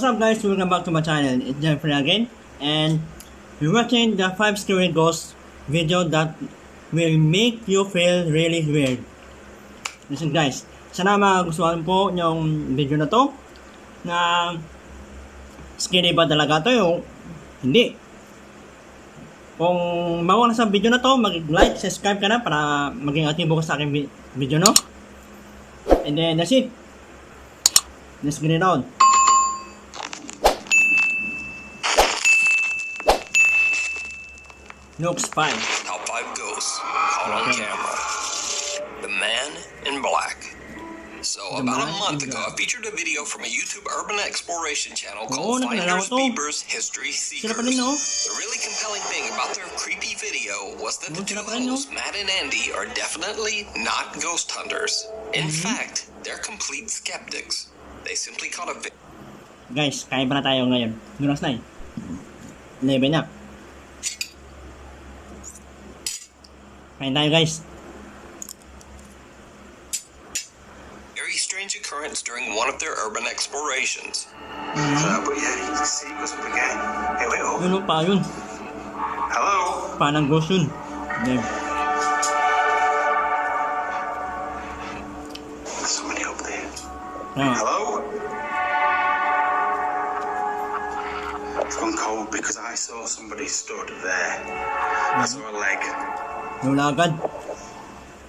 What's up guys, welcome back to my channel. It's Jeffrey again, and we're watching the 5 scary ghosts video that will make you feel really weird. Listen guys, sana magustuhan po yung video na to, na scary ba talaga to yung hindi. Kung bago na sa video na to, mag-like, subscribe ka na para maging aktibo ka sa aking video, no? And then that's it. Let's get it on. Looks fine. Top 5 ghosts caught on camera. The Man in Black. So about a month ago, I featured a video from a YouTube urban exploration channel called Finders Beepers History Seekers. The really compelling thing about their creepy video was that the two hosts, Matt and Andy, are definitely not ghost hunters. In fact, they're complete skeptics. They simply caught a Guys, kain pa na tayo ngayon. Nunas na 11 na. Kain tayo guys. very strange occurrence during one of their urban explorations. But yeah, you can see it goes up again. Here we go. Yun pa yun. Hello? Panang ghost yun. There. There's somebody up there. Ah. Hello? It's gone cold because I saw somebody stood there. I saw a leg. Wala agad.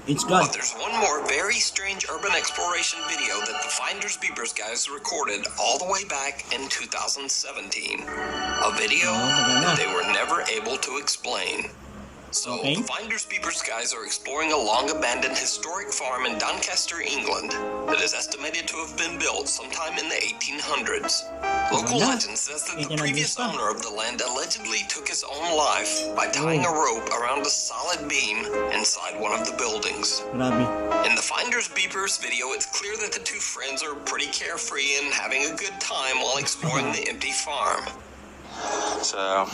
It's God. But there's one more very strange urban exploration video that the Finders Beepers guys recorded all the way back in 2017. A video that they were never able to explain. So the Finders Beepers guys are exploring a long-abandoned historic farm in Doncaster, England that is estimated to have been built sometime in the 1800s. Local legend says that the previous owner of the land allegedly took his own life by tying a rope around a solid beam inside one of the buildings. In the Finders Beepers video, it's clear that the two friends are pretty carefree and having a good time while exploring the empty farm. So,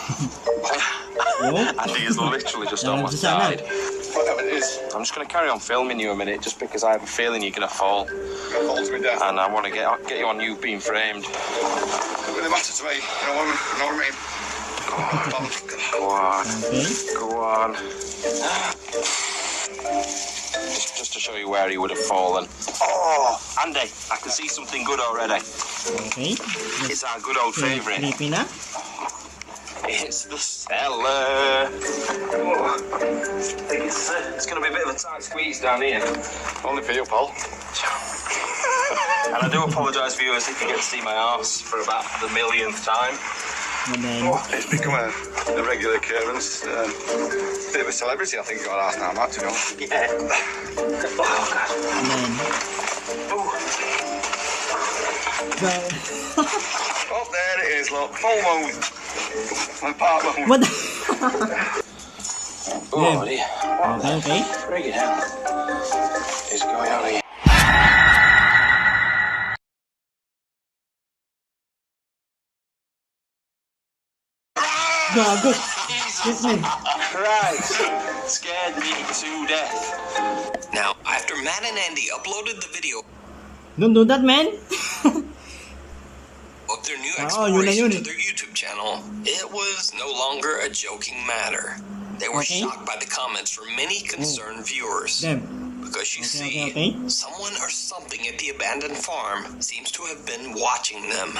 Andy is literally just almost died. I'm just going to carry on filming you a minute, just because I have a feeling you're going to fall. And I want to get you on you being framed. It really matters to me. You know what I mean? Go on. Go on. Just to show you where he would have fallen. Oh, Andy, I can see something good already. Okay. It's our good old favourite. Creepy na. It's the cellar. Oh, I think it's going to be a bit of a tight squeeze down here. Only for you, Paul. And I do apologise, viewers, if you get to see my arse for about the millionth time. And then, It's become a regular occurrence. Bit of a celebrity, I think, got asked now, Matt, to be honest. Yeah. Oh, God. and then, Oh. Oh, there it is, look. Full moon. My part moon. what? Oh, dear. Okay. Bring it down. It's going on here. Gago. Excuse me. Christ. Scared me to death. Now, after Matt and Andy uploaded the video Don't do that, man. of their new yun na exploration yun to their YouTube channel, it was no longer a joking matter. They were shocked by the comments from many concerned viewers. Damn. Because you see, Okay. someone or something at the abandoned farm seems to have been watching them.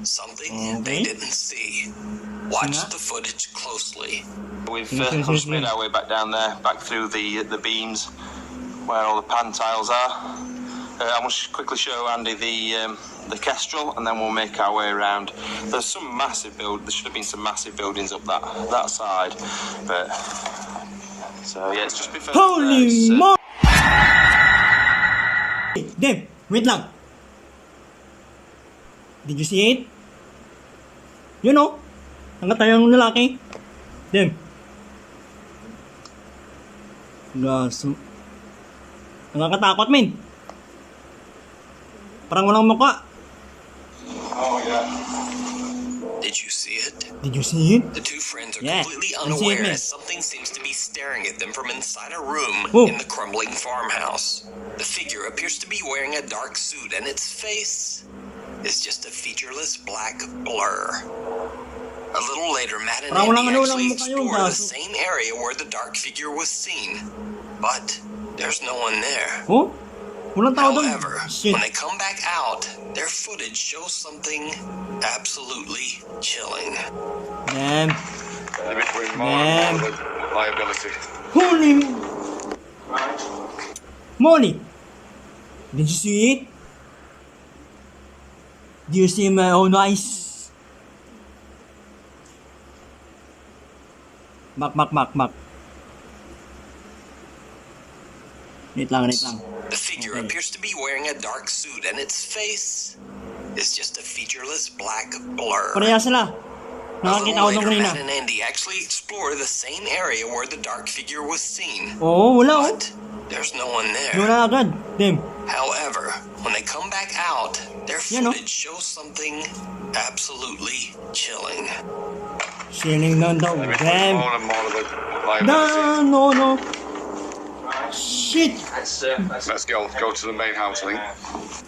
Something they didn't see. Watch the footage closely. We've just made our way back down there, back through the beams where all the pan tiles are. I must quickly show Andy the kestrel, and then we'll make our way around. There's some massive there should have been some massive buildings up that side, but so yeah, it's just before. Holy mo! Dave, wait lang. Did you see it? You know, ang tayong lalaki. Dave. Gaso. Nakakatakot, men. Parang walang mukha. Oh, yeah. Did you see it? Did you see it? The two friends are Yeah, completely I see it, unaware man. as something seems to be staring at them from inside a room Oh. in the crumbling farmhouse. The figure appears to be wearing a dark suit, and its face is just a featureless black blur. A little later, Matt and Parang walang Andy ano, actually walang mukha yung explore the gaso. same area where the dark figure was seen, but there's no one there. Oh? Walang tao doon. However, Shit. when they come back out, their footage shows something absolutely chilling. Damn. Limit with Damn. more liability. Holy Molly! Did you see it? Do you see my own eyes? Mak. Wait lang. The figure Okay. appears to be wearing a dark suit, and its face is just a featureless black blur. Pareha sila. A Nakakita little ko nung later, kanina. Matt and Andy actually explore the same area where the dark figure was seen, Oo, wala oh. but there's no one there. Wala agad. Damn. However, when they come back out, their Yan, oh. footage shows something absolutely chilling. Siling lang daw. Limit with Damn. more and more of the liability. No. Shit. Let's go to the main house, I think.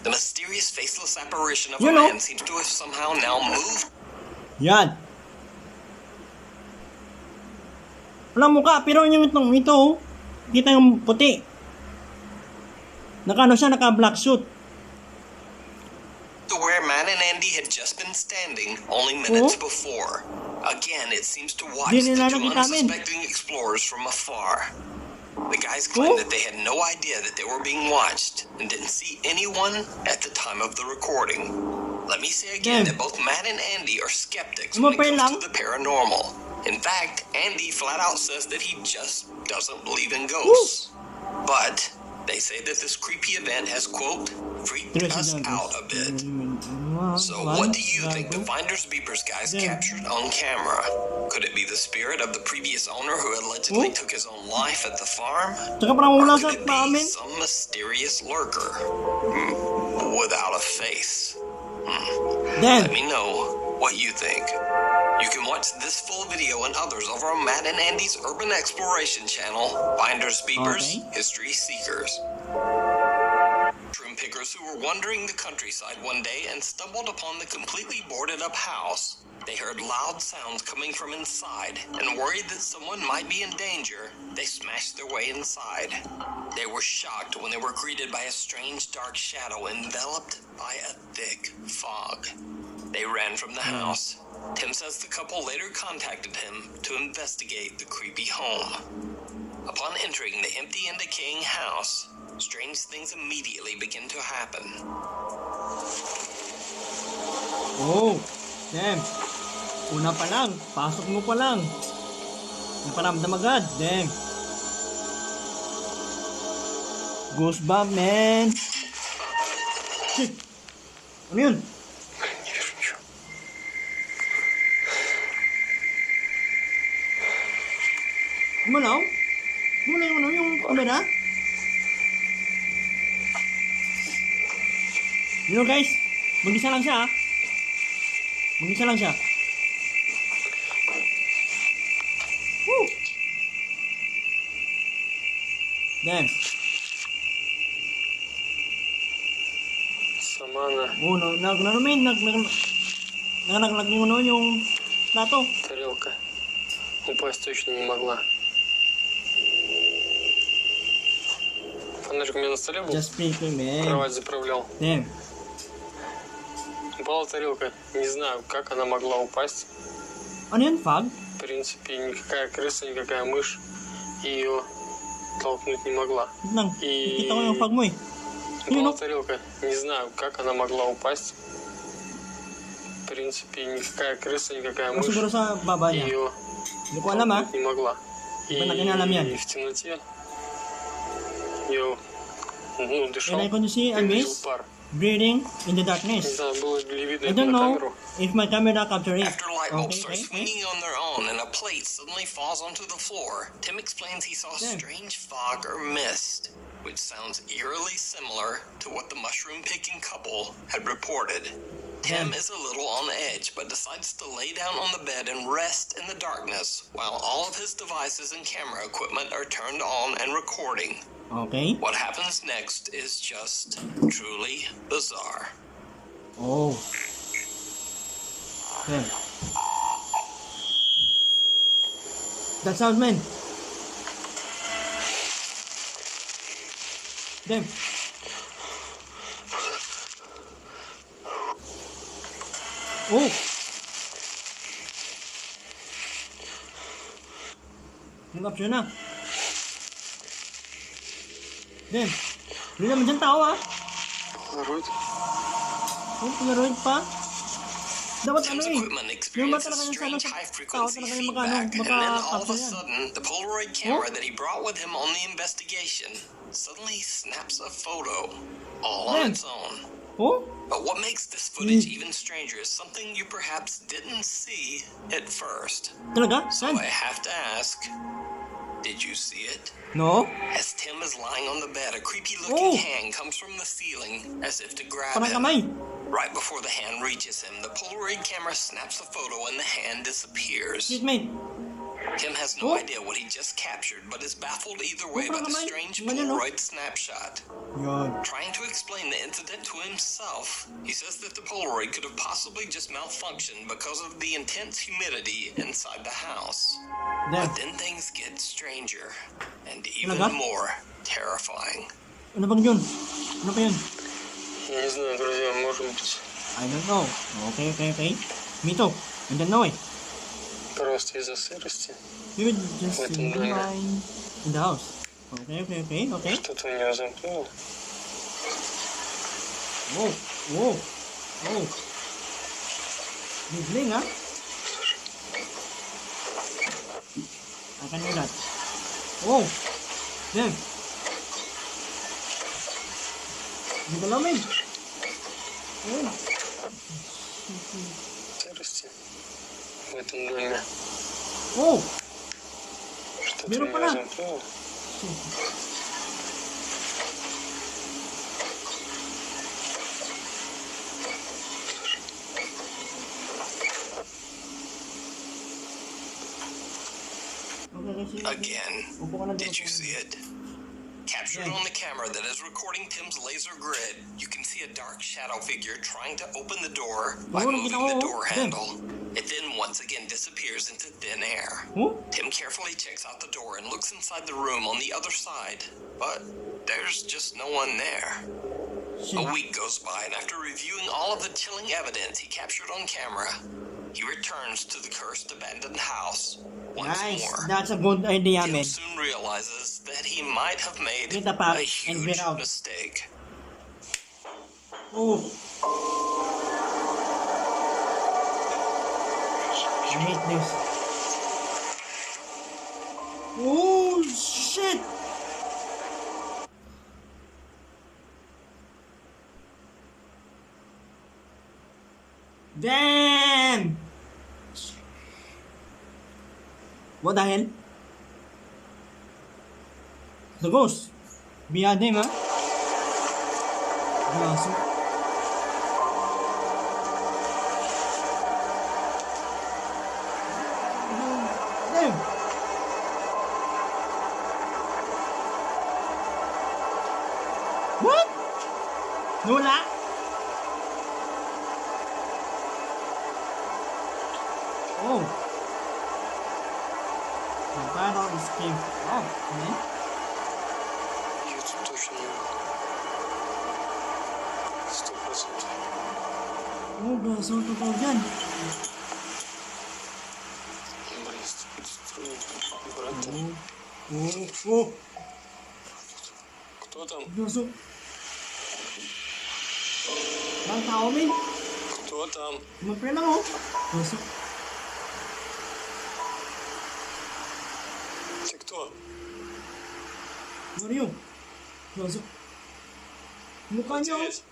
The mysterious faceless apparition of You a know. man seems to have somehow now moved. Yan. Walang mukha, pero ito, oh. Kita yung puti. Naka-black suit. To where Matt and Andy had just been standing only minutes before. Again, it seems to watch Di nila the two nakita amin. unsuspecting explorers from afar. The guys claimed that they had no idea that they were being watched and didn't see anyone at the time of the recording. Let me say again Damn. that both Matt and Andy are skeptics Umapay when it lang. comes to the paranormal. In fact, Andy flat out says that he just doesn't believe in ghosts. But they say that this creepy event has, quote, freaked us out a bit. So what do you think the Finders Beepers guys captured on camera? Could it be the spirit of the previous owner who allegedly took his own life at the farm? Tsaka parang Or wala could sa it amin. be some mysterious lurker without a face? Damn. Let me know what you think. You can watch this full video and others over on Matt and Andy's Urban Exploration channel, Finders Beepers, Okay. History Seekers. Mushroom pickers who were wandering the countryside one day and stumbled upon the completely boarded up house. They heard loud sounds coming from inside, and worried that someone might be in danger, they smashed their way inside. They were shocked when they were greeted by a strange dark shadow enveloped by a thick fog. They ran from the house. Tim says the couple later contacted him to investigate the creepy home. Upon entering the empty and decaying house, strange things immediately begin to happen. Oh, damn. Una pa lang, pasok mo pa lang. Naparamdam agad, damn. Goosebump, man. Shit. Ano yun? Gumalaw? Gumalaw yung camera? You know guys, mag-isa lang siya ah. Mag-isa lang siya. Woo! Damn. Сама она Oh, naglag yung plato. тарелка упасть точно не могла. Фонарик у меня на столе был, Just speaking, man. кровать заправлял. Damn. Упала тарелка. Не знаю, как она могла упасть. Ano yun, fog? В принципе, никакая крыса, никакая мышь ее толкнуть не могла. Wait lang. И Nakita ko yung fog mo eh. Yun упала o. тарелка. Не знаю, как она могла упасть. В принципе, никакая крыса, никакая O мышь siguro sa baba niya. ее Hindi ko alam ah. толкнуть не могла. Di ba natin alam yan? И в темноте дышал. And I can see a Я видел mist пар. breathing in the Не darkness. знаю, было ли видно I это don't на know камеру. if my camera capture it. After light bulbs start Okay. swinging on their own and a plate suddenly falls onto the floor, Tim explains he saw Yeah. strange fog or mist, which sounds eerily similar to what the mushroom picking couple had reported. Tim Yeah. is a little on edge, but decides to lay down on the bed and rest in the darkness while all of his devices and camera equipment are turned on and recording. Okay. What happens next is just truly bizarre. Oh. Okay. That sound, man. Damn. Oh. Nangkap siya na. Damn. Hindi naman dyan tao ah. Polaroid. Oh, Polaroid pa. Dapat ano Tim's eh. equipment Yung ba experiences talaga yung strange tao high-frequency talaga yung feedback, and then all of a yan. sudden, the Polaroid camera that he brought with him on the investigation suddenly snaps a photo all on Damn. its own. Oh? But what makes this footage even stranger is something you perhaps didn't see at first. Talaga? So Saan? I have to ask, did you see it? No? As Tim is lying on the bed, a Oh. creepy-looking hand comes from the ceiling as if to grab Parang him. kamay. Right before the hand reaches him, the Polaroid camera snaps a photo and the hand disappears. Shit, mate. Tim has Oh. no idea what he just captured, but is baffled either way by the kamay. strange Ganyan, no? Polaroid snapshot. Yun. Trying to explain the incident to himself, he says that the Polaroid could have possibly just malfunctioned because of the intense humidity inside the house. Damn. But then things get stranger and even Talaga? more terrifying. Ano bang yun? Ano pa yun? Я не знаю, друзья, может быть, I don't know. Okay. Me too. I don't know eh. просто из-за сырости. We will just Wait, in no. the house. Okay. Что-то у него замкнуло. Whoa. Bigling ah. I can do that. Whoa. Damn. Hindi ko lamin. Oh. Сырости в этом доме. Oh. Что-то у Meron него pala. замкнуло. Again, did you see it? Captured on the camera that is recording Tim's laser grid, you can see a dark shadow figure trying to open the door by moving the door handle. It then once again disappears into thin air. Tim carefully checks out the door and looks inside the room on the other side, but there's just no one there. A week goes by, and after reviewing all of the chilling evidence he captured on camera, he returns to the cursed abandoned house once Nice. more. That's a good idea, Tim man. soon realizes that he might have made Get the pack a and huge get out. mistake. Oh. I hate this. Oh, shit. Damn. What the hell? The ghost. Behind him, huh? Gaso. Damn. What? Wala? Oh. The battle is came. Oh, man. Ее тут точно не было. 100%. Oh, gaso. Totoo yan. Блин, брат, Oh. кто там? Gaso. Bang tao, min. Кто там? Mag-pray lang, oh. Gaso. Ты кто? Mario. Gaso. Mukha niya, oh. Ответь.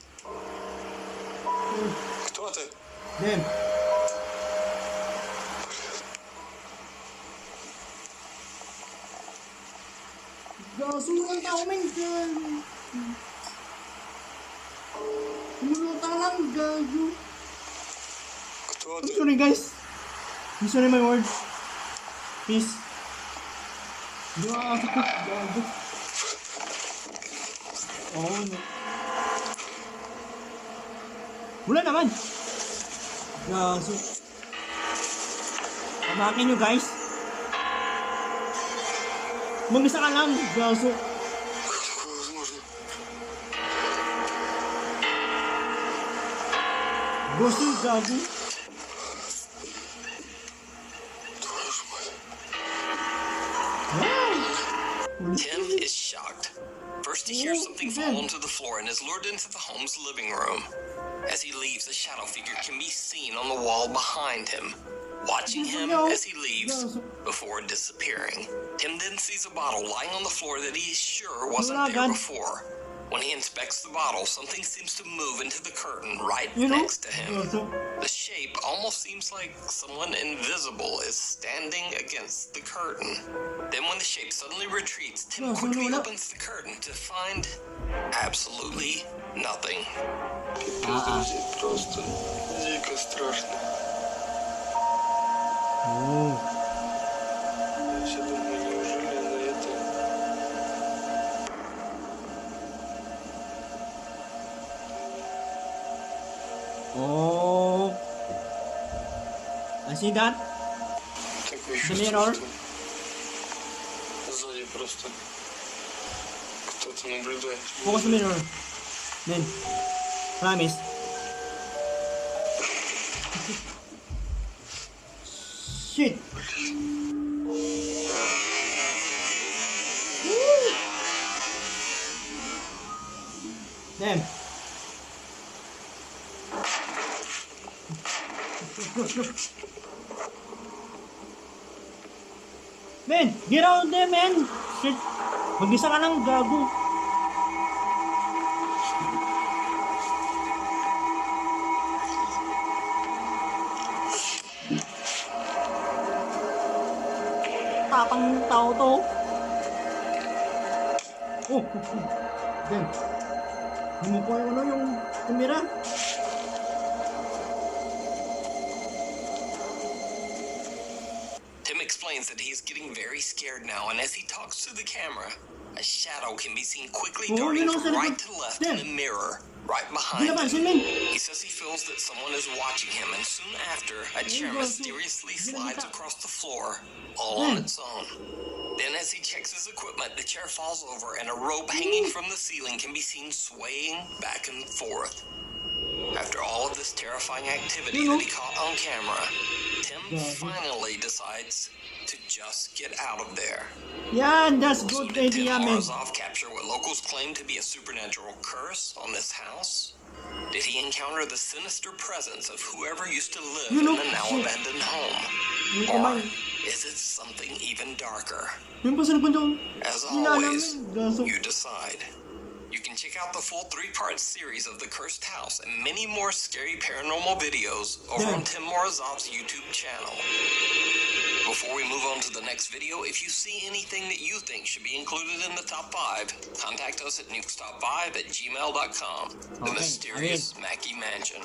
Кто ты? Damn. Gaso lang tao, min. Lumulutang lang, gago. Кто I'm ты? sorry, guys. I'm sorry, my words. Peace. Gago. Oh, no. Wala naman. Gaso. Pamakin nyo guys. Mag-isa ka lang. Gaso. Gaso, gago. Tim is shocked. First he hears something fall onto the floor and is lured into the home's living room. As he leaves, a shadow figure can be seen on the wall behind him, watching him as he leaves before disappearing. Tim then sees a bottle lying on the floor that he is sure wasn't there before. When he inspects the bottle, something seems to move into the curtain right next to him. The shape almost seems like someone invisible is standing against the curtain. Then when the shape suddenly retreats, Tim quickly opens the curtain to find absolutely nothing. Просто дико страшно. Я все думаю, неужели на это... Oh. I see that. Такое The чувство, mirror. что сзади просто кто-то наблюдает. Focus the mirror. Then. Promise. Shit. Damn. Man, get out of there, man. Shit. Mag-isa ka lang, gago. Tapang tao to. Oh. Damn. Hindi mo po yung kamera. Tim explains that he's getting very scared now, and as he talks to the camera, a shadow can be seen quickly darting from right to left in the mirror, right behind him. He says he feels that someone is watching him, and soon after, a chair mysteriously slides across the floor, all on its own. Then as he checks his equipment, the chair falls over, and a rope hanging from the ceiling can be seen swaying back and forth. After all of this terrifying activity that he caught on camera, Tim finally decides to just get out of there. Yeah, that's So good did Tim idea, man. Morozov capture what locals claim to be a supernatural curse on this house? Did he encounter the sinister presence of whoever used to live in the now abandoned home? Or is it something even darker? As always, you decide. You can check out the full 3-part series of The Cursed House and many more scary paranormal videos over on Tim Morozov's YouTube channel. Before we move on to the next video, if you see anything that you think should be included in the top 5, contact us at nukestop5@gmail.com. The Mysterious Mackey Mansion.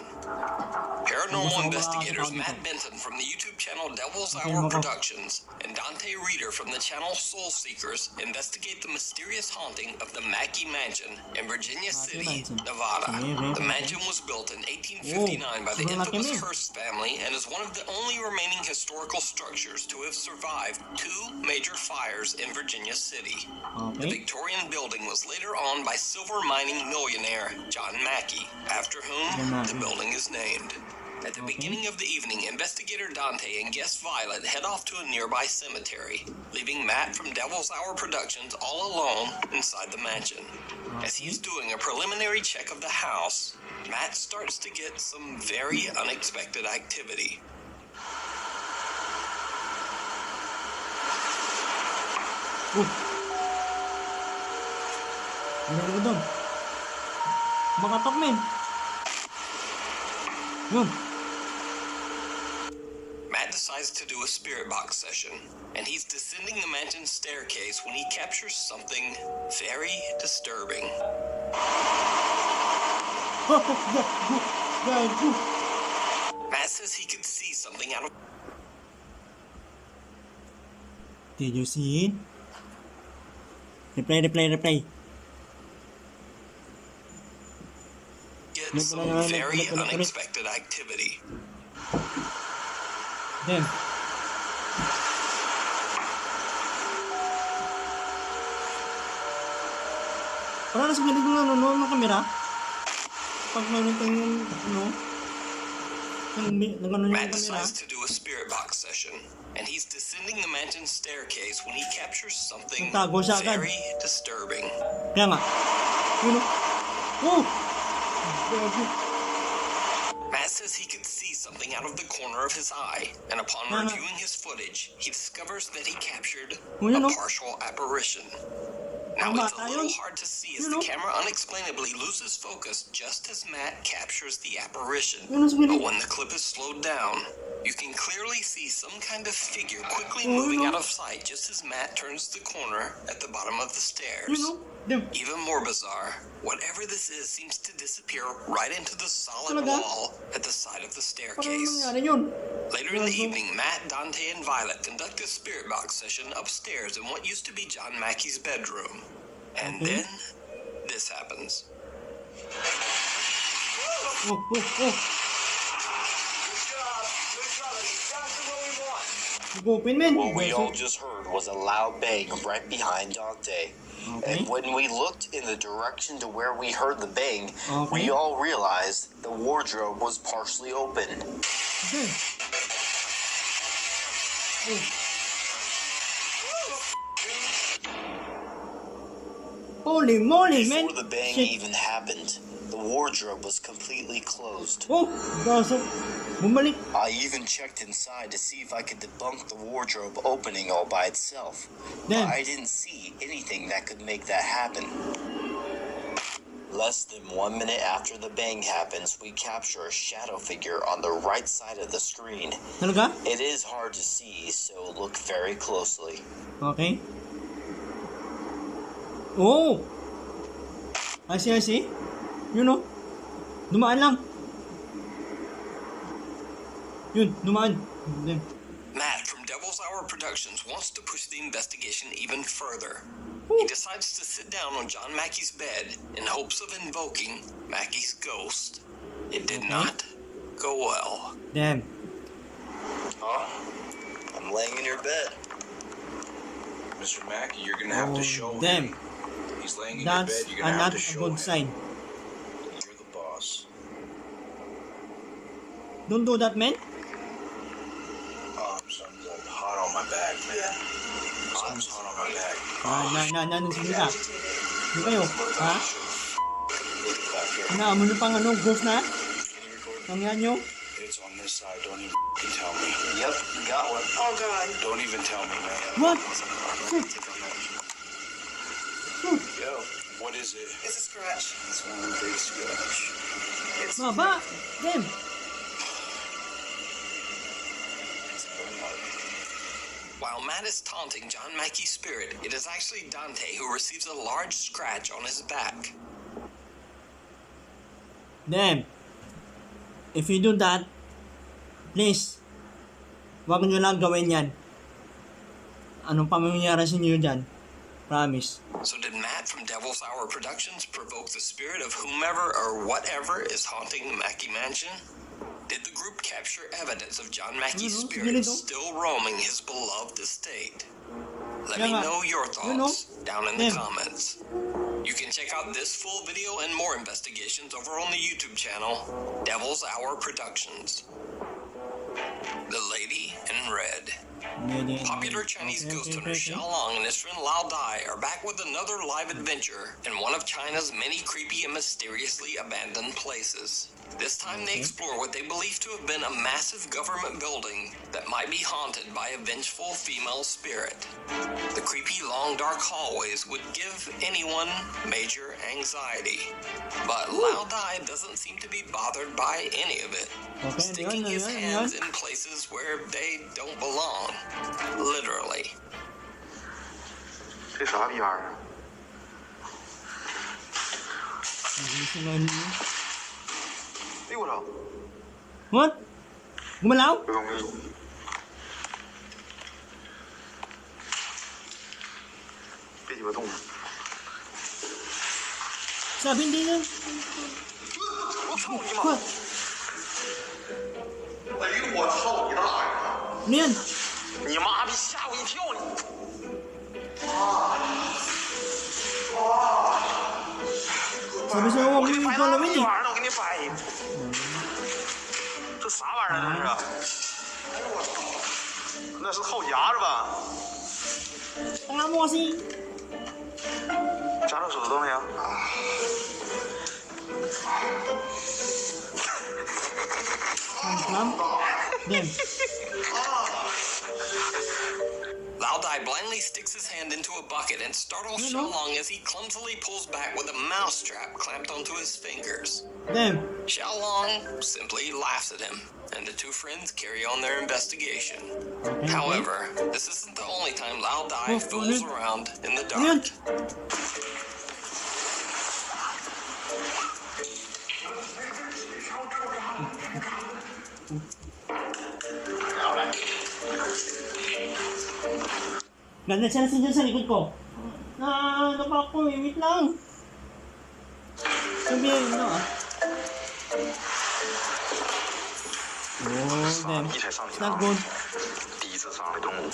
Paranormal investigators Matt Benton from the YouTube channel Devil's Hour Productions and Dante Reeder from the channel Soul Seekers investigate the mysterious haunting of the Mackey Mansion in Virginia City, Nevada. The mansion was built in 1859 by the infamous Hearst family and is one of the only remaining historical structures to have survived 2 major fires in Virginia City. The Victorian building was later owned by silver mining millionaire John Mackey, after whom the building is named. At the beginning of the evening, investigator Dante and guest Violet head off to a nearby cemetery, leaving Matt from Devil's Hour Productions all alone inside the mansion. As he is doing a preliminary check of the house, Matt starts to get some very unexpected activity. Ano doon? Makatok, men. Yun. Matt decides to do a spirit box session, and he's descending the mansion's staircase when he captures something very disturbing. Matt says he could see something out of... Did you see it? Replay. It some very unexpected activity. Damn. Parang nasa gilid ng ng kamera. Pag mayroon tayong Matt decides to do a spirit box session, and he's descending the mansion staircase when he captures something very disturbing. Kaya nga. Oh! Matt says he could see something out of the corner of his eye, and upon reviewing his footage, he discovers that he captured a partial apparition. Now it's a little hard to see as the camera unexplainably loses focus just as Matt captures the apparition. But when the clip is slowed down, you can clearly see some kind of figure quickly moving out of sight just as Matt turns the corner at the bottom of the stairs. Even more bizarre, whatever this is seems to disappear right into the solid wall at the side of the staircase. Later in the evening, Matt, Dante, and Violet conduct a spirit box session upstairs in what used to be John Mackey's bedroom. And then, this happens. What we all just heard was a loud bang right behind Dante. And when we looked in the direction to where we heard the bang, we all realized the wardrobe was partially open. Holy moly, man! Before the bang even happened, the wardrobe was completely closed. Bumalik. I even checked inside to see if I could debunk the wardrobe opening all by itself. But I didn't see anything that could make that happen. Less than 1 minute after the bang happens, we capture a shadow figure on the right side of the screen. Talaga? It is hard to see, so look very closely. Okay. Oh! I see. You know? Dumaan lang. Yun, dumaan. Matt from Devil's Hour Productions wants to push the investigation even further. He decides to sit down on John Mackey's bed in hopes of invoking Mackey's ghost. It did not go well. Damn. Huh? I'm laying in your bed. Mr. Mackey, you're gonna have to show damn. him. He's laying in your bed, you're gonna have to show him. That's a good sign. You're the boss. Don't do that, man. Something's hot on my back, man. Something's hot on my back. Sige ka. Hindi kayo, ha? Ano pang ghost na? Tangyan nyo? It's on this side, don't even tell me. Yep, got one. Oh, God. Don't even tell me, man. What? Yo, what is it? It's a scratch. It's one big scratch. Baba! Damn! While Matt is taunting John Mackey's spirit, it is actually Dante who receives a large scratch on his back. Damn! If you do that, please, wag nyo lang gawin yan. Anong pamangyayari sa inyo dyan? Promise. So did Matt from Devil's Hour Productions provoke the spirit of whomever or whatever is haunting the Mackey mansion? Did the group capture evidence of John Mackey's spirit still roaming his beloved estate? Let me know your thoughts down in the comments. You can check out this full video and more investigations over on the YouTube channel, Devil's Hour Productions. The Lady in Red. Popular Chinese ghost hunter Xiaolong and his friend Lao Dai are back with another live adventure in one of China's many creepy and mysteriously abandoned places. This time they explore what they believe to have been a massive government building that might be haunted by a vengeful female spirit. The creepy long dark hallways would give anyone major anxiety. But Lao Dai doesn't seem to be bothered by any of it, sticking his hands in places where they don't belong. Literally. 这啥逼玩意儿？ 哎我操！ What? Gumalaw? 这东西。别鸡巴动！ Sabi hindi na. 我操你妈！快！哎呦我操你大爷！练！你妈逼吓我一跳你！是不是我我给你们掰那么过了问题？一玩意儿，我给你掰。这啥玩意儿这是？哎呦我操！那是耗夹是吧？大模型。夹到手指头没有？看，练。 Lao Dai blindly sticks his hand into a bucket and startles Xiaolong as he clumsily pulls back with a mousetrap clamped onto his fingers. Damn. Xiaolong simply laughs at him, and the two friends carry on their investigation. Okay, However, this isn't the only time Lao Dai Oh, fools okay. around in the dark.练。Ganda siya na sa likod ko. Ano ba ako? Wait lang. Sabihin, no ah. Oh, damn. It's not good. 第一次上来动物，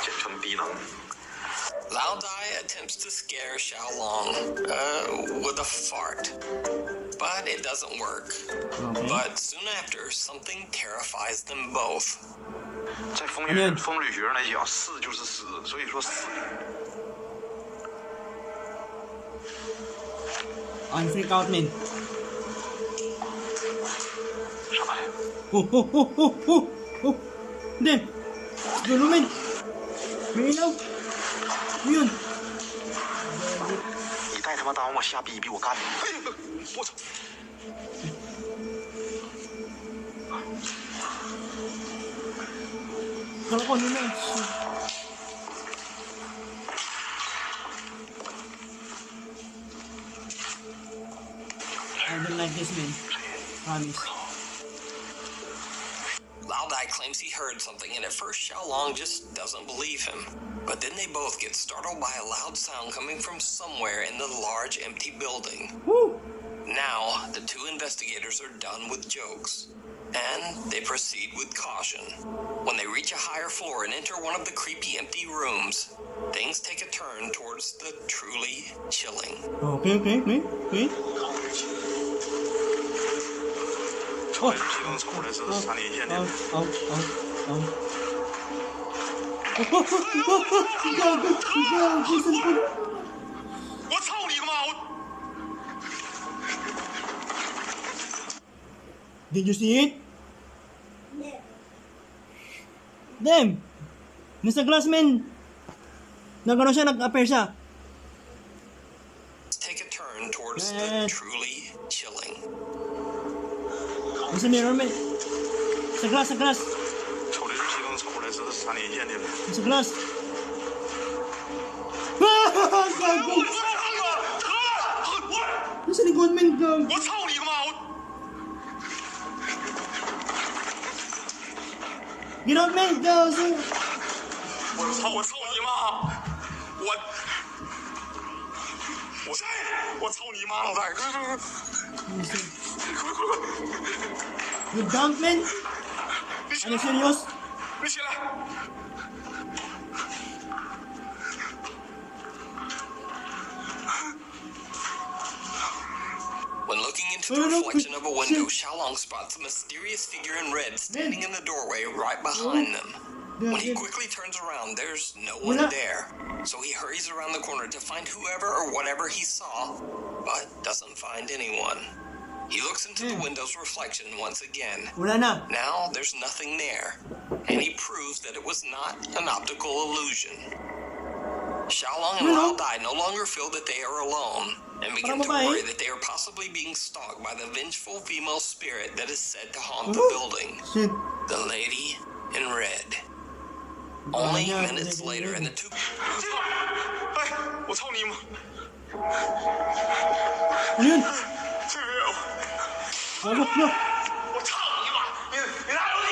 简称低能。 Lao Dai attempts to scare Xiaolong with a fart, but it doesn't work. Okay. But soon after, something terrifies them both. 在风律学上来讲，是就是死，所以说死。 On freak out, man. 啥玩意？ Oh. Damn. Gulo, man. May ilaw. Yun. 你带他妈当我瞎逼逼我干的！哎呦，我操！ Kala ko, yun na. Shit. I don't like this, man. Promise. Lao Dai claims he heard something, and at first Xiaolong just doesn't believe him. But then they both get startled by a loud sound coming from somewhere in the large empty building. Woo! Now, the two investigators are done with jokes, and they proceed with caution. When they reach a higher floor and enter one of the creepy empty rooms, things take a turn towards the truly chilling. Okay. 瞅这技能瞅的是3连线的。我操你个妈！ Did you see it? Damn! Nasa glass, man. Nagano siya, nag-appear siya. Take a turn towards the truly chilling. Nasa mirror, man. Sa glass. 瞅的这技能瞅的是3连线的。 Nasa glass. Gago! Nasa likod, man. Gago. 我操你个妈！ Get out, man. Gago. 我操你妈！我操你妈！老大，快！ You drunk, man? 你起 Are you 来！ serious? 你起来！ When looking into the reflection of a window, Xiaolong spots a mysterious figure in red standing in the doorway right behind them. When he quickly turns around, there's no one there. So he hurries around the corner to find whoever or whatever he saw, but doesn't find anyone. He looks into the window's reflection once again. Wala na. Now there's nothing there, and he proves that it was not an optical illusion. Xiaolong and Lao Dai no longer feel that they are alone, and begin to worry that they are possibly being stalked by the vengeful female spirit that is said to haunt the building. Shit. The lady in red. Only minutes later, and the two... 哎，我操你妈！ Ano yun? 这个有， Gago, no. 我操你妈！你拿手机，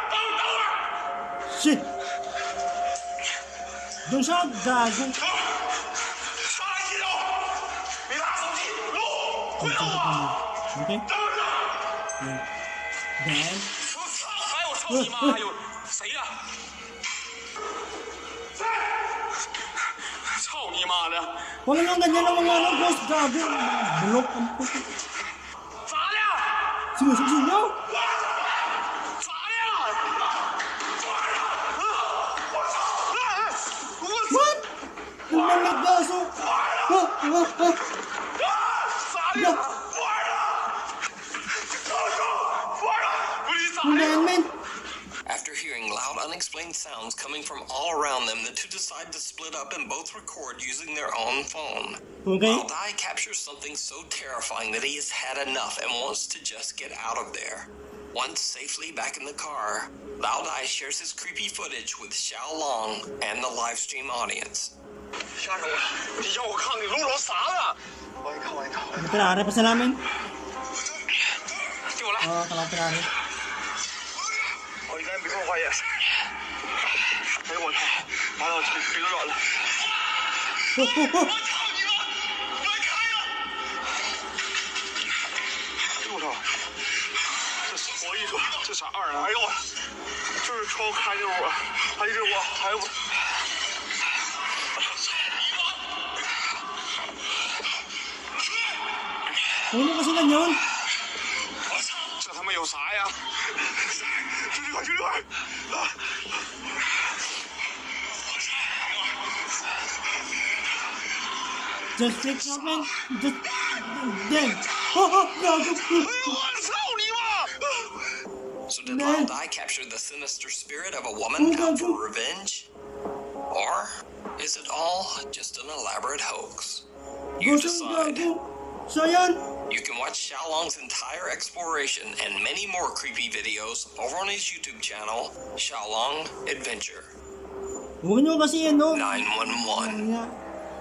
等会儿。 Shit. Doon siya, gago. 上来记住，你拿手机录，回头啊！ Okay? 等会儿。Then, 哎，我操你妈！哎呦，谁呀？操你妈的！ wala nang ganyan ang mga ghost. Gago. Bulok ang puto. 咋的？ Sigaw. 咋的？ What? Lumalagaso. Man. After hearing loud, unexplained sounds coming from all around them, the two decide to split up and both record using their own phone. Okay. Loud Eye captures something so terrifying that he has had enough and wants to just get out of there. Once safely back in the car, Loud Eye shares his creepy footage with Xiao Long and the live stream audience. 吓着我！你要我看你录了啥了？我一看。 Pinare pa sa namin. 给我来！ Kalang pinare. 我应该没看花眼。哎呦我操！完了，我腿都软了。我操你妈！快开呀！哎呦我操！我一说这啥玩意儿？哎呦我！就是窗户开着我，哎呦我，哎呦我！ Ano kasi ganyan? 这他妈有啥呀？就这块。 Just freak out, man. Just then. Gago. So did Loud Eye capture the sinister spirit of a woman out for revenge? Or is it all just an elaborate hoax? You decide. So yan. You can watch Xiaolong's entire exploration and many more creepy videos over on his YouTube channel, Xiaolong Adventure. Huwag nyo kasi yan, no? 911.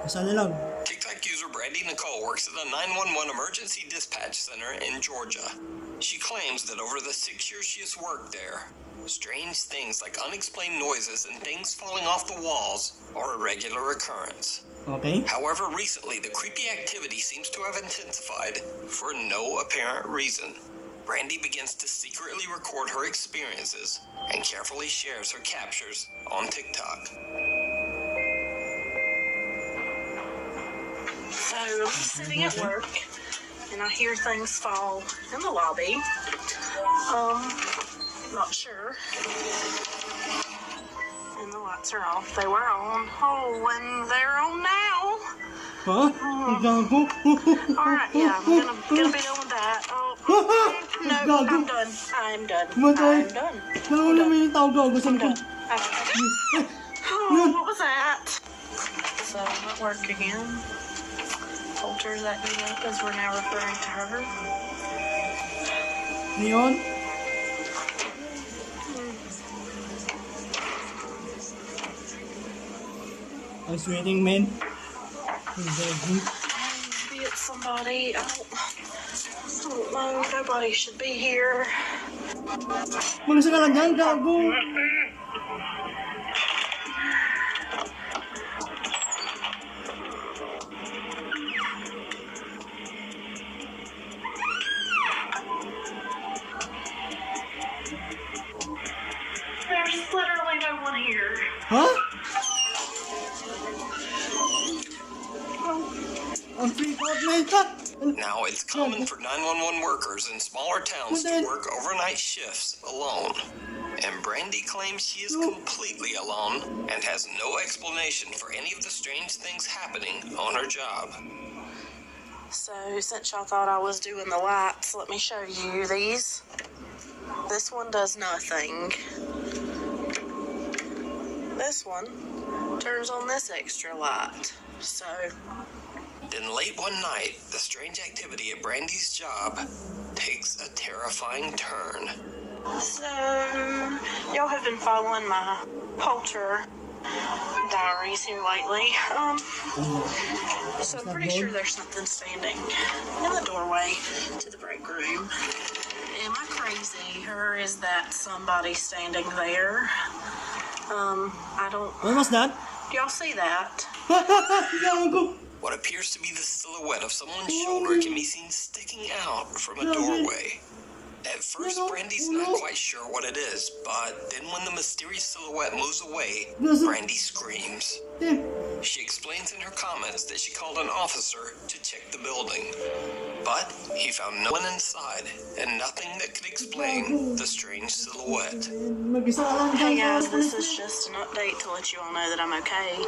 Basta na lang. TikTok user Brandy Nicole works at a 911 emergency dispatch center in Georgia. She claims that over the 6 years she has worked there, strange things like unexplained noises and things falling off the walls are a regular occurrence. Okay. However, recently the creepy activity seems to have intensified for no apparent reason. Brandy begins to secretly record her experiences and carefully shares her captures on TikTok. So I'm sitting at work and I hear things fall in the lobby. Not sure. And the lights are off. They were on. Oh, and they're on now. Huh? Gago. Alright, yeah, I'm gonna be done with that. Oh, no, I'm done. I'm done. I'm done. Ano naman yung tao gago sa I'm likod? done. Oh, what was that? So I'm at work again. Told her that because we're now referring to her. Leon? I was waiting, man. Maybe it's somebody. I don't know. Nobody should be here. Mag-isa ka lang dyan, gago. There's literally no one here. Huh? I'm freaked out, man. Now, it's common for 911 workers in smaller towns to work overnight shifts alone. And Brandy claims she is completely alone and has no explanation for any of the strange things happening on her job. So, since y'all thought I was doing the lights, let me show you these. This one does nothing. This one turns on this extra light. So, Then late one night, the strange activity at Brandy's job takes a terrifying turn. so y'all have been following my Poulter diaries here lately. So I'm pretty sure there's something standing in the doorway to the break room. Am I crazy, or is that somebody standing there? I don't. What was that? Do y'all see that? Gago. What appears to be the silhouette of someone's shoulder can be seen sticking out from a doorway. At first, Brandy's not quite sure what it is, but then when the mysterious silhouette moves away, Brandy screams. She explains in her comments that she called an officer to check the building, but he found no one inside and nothing that could explain the strange silhouette. Hey guys, this is just an update to let you all know that I'm okay.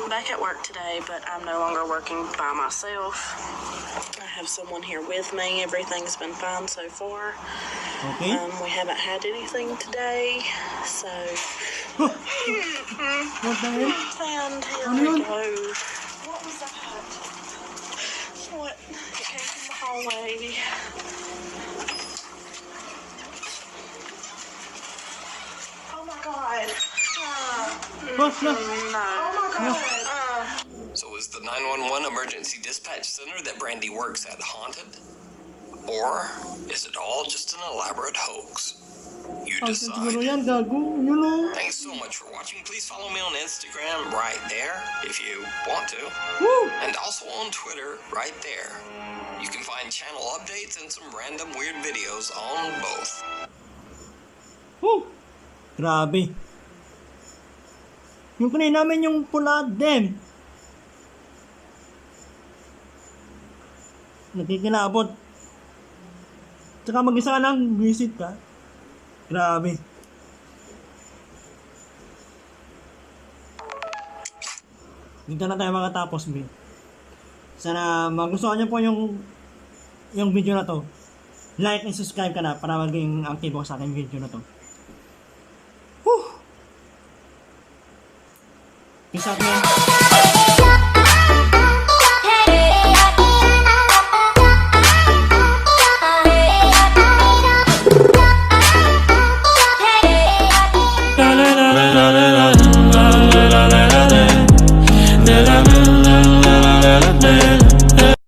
Back at work today, but I'm no longer working by myself. I have someone here with me. Everything's been fine so far. Okay. We haven't had anything today, so. What the hell? And here we go. What was that? What? It came from the hallway. Oh my god. What? No. No. Oh my god. So is the 911 emergency dispatch center that Brandy works at haunted? Or is it all just an elaborate hoax? You decide. Siguro yan, gago. You know. Thanks so much for watching. Please follow me on Instagram right there if you want to. Woo! And also on Twitter right there. You can find channel updates and some random weird videos on both. Woo! Grabe. Yung kanina namin yung pula dem. Nakikilabot. Tsaka mag-isa ka lang, visit ka. Grabe. Dito na tayo makatapos, B. Sana magustuhan niyo po yung video na to. Like and subscribe ka na para maging aktibo sa ating video na to. Whew! Peace out, man.